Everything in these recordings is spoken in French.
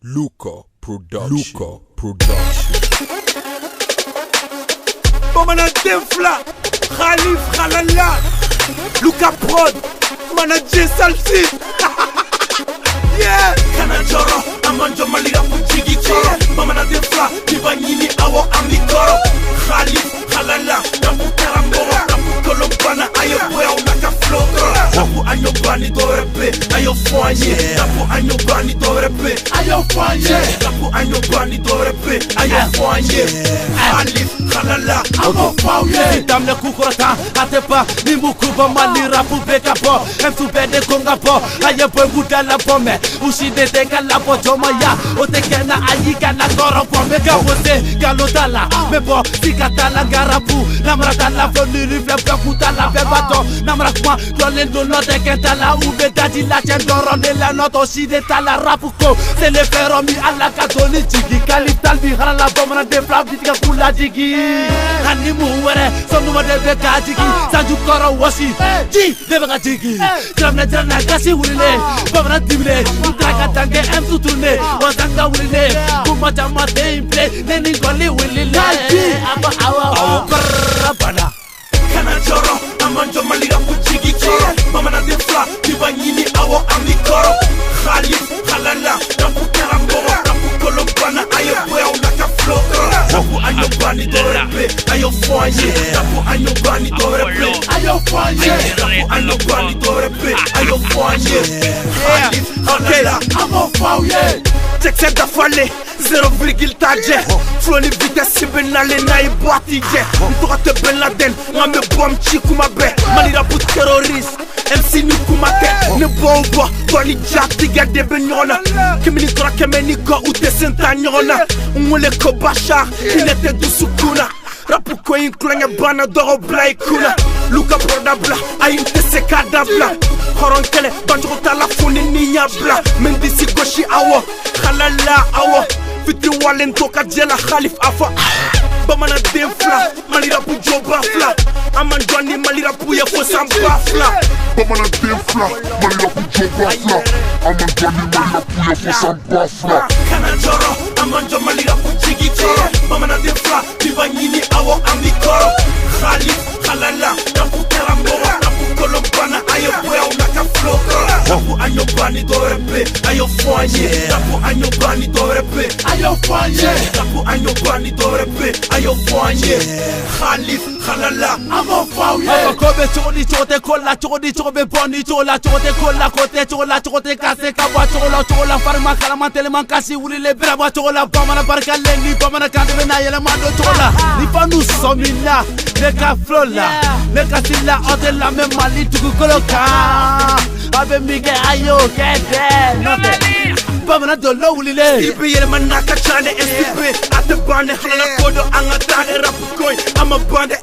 Luka Production. Bomana Defla, Khalif Khalala, Luka Prod, Manager Salsi. Yeah, Kanajoro, Amanjo Malira Puchigi Koro, Bomana Defla, Tibanyini Awo Amikoro, Khalif Khalala, Napu Karamboro, Napu Kolombana, Ayo Boya Unaka Flokoro, Napu Anyo Bani Dorepe, Ayo Foye, Napu Anyo Bani Dorepe, Ayo Foye, Napu Anyo Bani Dorepe, Ayo Foye, Khalif Khalala, Amo Foye, Damne Kukurata, Atepa, Nimukuba Malira Pubeka Po, Msubede Konga Po, Ayo Buda La Pome, Ushide Teka La Potomaya, Otekena Ayika Na Koro Pome, Gawote, Galotala, Mebo, Sikatala Garapu, Namratala Foniri Flaputala Bebato, Namrakma, Dolendo Notekentala, Ubedadi La Chendoro, Nela Noto, Shide Tala Rapuko, c'est le ferromi à la catholique, Kalital Bihara, Bomana de Flavitica Pula Digi, Animuere, Sonuma de Bekatiki, Sanju Koro Washi, G, Devakatiki, Jamna Kasi Wille, Bomana Dimle, Utakatange, M to Tune, Wasanga Wille, Kumachama Play, Neni Goli Willie, Abba Awa, Barabana. Kanajoro, Amanjo Malira Puchigi Koro, Bomana de Fla, Tibanyini Awo Amikoro, Khalif Khalala, Napu Karamboro, Napu Kolombana, Ayo Boya Unaka Flokoro, Napu Anyo Bani Dorepe, Ayo Foye, Napu Anyo Bani Dorepe, Ayo Foye, Napu Anyo Bani Dorepe, Ayo Foye, Khalif Khalala, Amo Foye. Check set da fale, 0,1 tadje. Floni vitesse benale na iboatije. Ntora te Ben Laden, ngame bom chikuma be. Manira put terrorist, MC ni kumate. Ne bobo, toni jati gade benyona. Kimini tora kemeni ko ute senta nyona. Ngule ko bashar, inete du sukuna. Rapu ko inklenge bana doro blai kuna. Luka Prodabla, ayinte sekadabla. Horonkele, banjoko tala funi ninyabla. Mendisi goshi awo, Khalala awo. Fitri walen toka jela Khalif afa. Bomana Defla, Malira pu joba fla. Amanjwani Malira pu ya fo samba fla. Bomana Defla, Malira pu joba fla. Amanjwani Malira pu ya fo samba fla. Kanajoro, Amanjo Malira pu chigi koro. Bomana Defla, Tibanyini awo Amikoro. Khalif Khalala, Napu Karamboro, Napu Kolombana, Ayo Boya Unaka Flokoro, Napu Anyo Bani Dorepe, Ayo Foye, Napu Anyo Bani Dorepe, Ayo Foye, Napu Anyo Bani Dorepe, Ayo Foye, Khalif Khalala, Amo Foye. Kobe choni chote kola choni chobe boni chola chote kola kote chola chote kase kabwa chola farma kalama teleman kasi wuli le brava chola Bomana barka lengi Bomana kande na yele mando chola ni panu somila neka flola neka sila odela me mali tuku koloka abe mige ayo kede note Bomana dolo wuli le ibe yele manaka chane STP ate bande halala kodo angatane rapu koy ama bande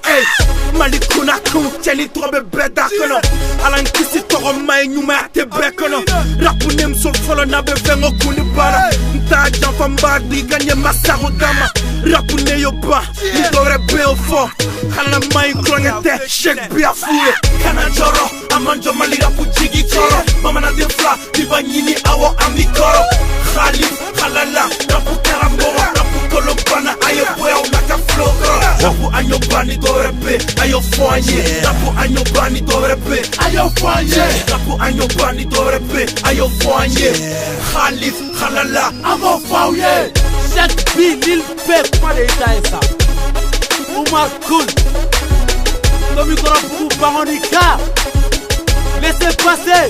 mali kuna kun cheli trobe beda kono alan kisi toro mai nyuma ate bekono rapu nem so folo na be vengo kuni bara nta jamfa mbadi ganye masaro dama rapu ne yo ba ni dore be o fo hala mai krongete shake bia fule Kanajoro Amanjo Malira pu jigi koro Bomana Defla Tibanyini awo Amikoro Khalif Khalala Napu Karamboro Napu Kolombana Ayo Boya Unaka Flokoro Napu Anyo Bani Dorepe Ayo Foye Napu Anyo Bani Dorepe Ayo Foye Napu Anyo Bani Dorepe Ayo Foye Khalif Khalala Amo Foye. Chaque ville fait pas de ça. Oumar Koul le micro pour Baronica. Laissez passer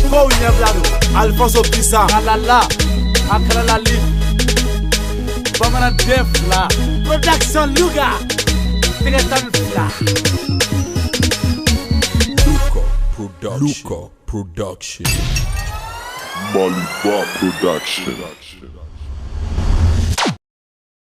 Kounia Blado Alfonso Pisa Alala Akrala Lip Bomana Defla Production Luga Tigetan Fla Luka Production. Maliba Production.